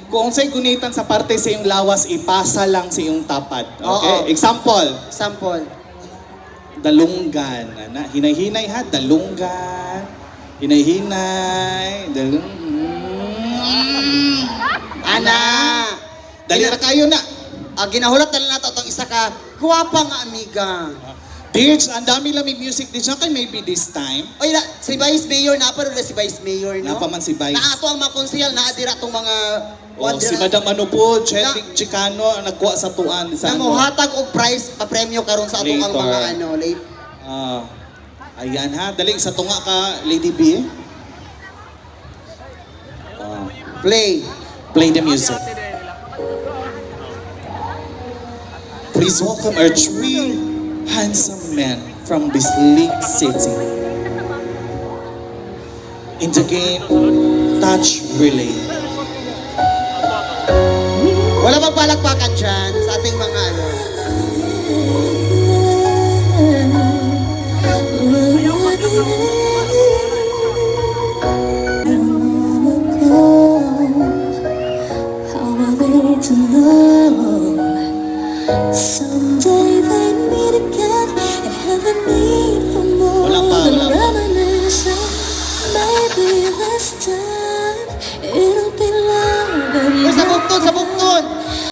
Kung sa'y gunitan sa parte sa iyong lawas, ipasa lang sa iyong tapad. Okay? Oo. Example, Example. dalunggan. Ana, hinay-hinay ha, dalunggan. Hinay-hinay, Ana. Dali ra kayo na. Ginahulat na lang nato itong isa ka guwapa nga amiga. Ditch, ang dami lang may music ditch. Okay, maybe this time. Oy, si Vice Mayor na pa rin si Vice Mayor, no? Napaman si Vice. Na ato ang mga konsehal na adira tong mga Si Madam ano po, Chetik Chicano, ang nagkuha sa tuan. Sa namuhatag og prize, pa-premyo karon sa atong ang Later. mga ano, late. Ayan ha, daling sa tunga ka, Lady B. Play. Play the music. Please welcome our three handsome men from this League City in the game Touch Relay. Wala bang palakpakan dyan sa ating mga ano? Someday they meet again and have a need for more Wala pa. than reminiscing. Maybe this time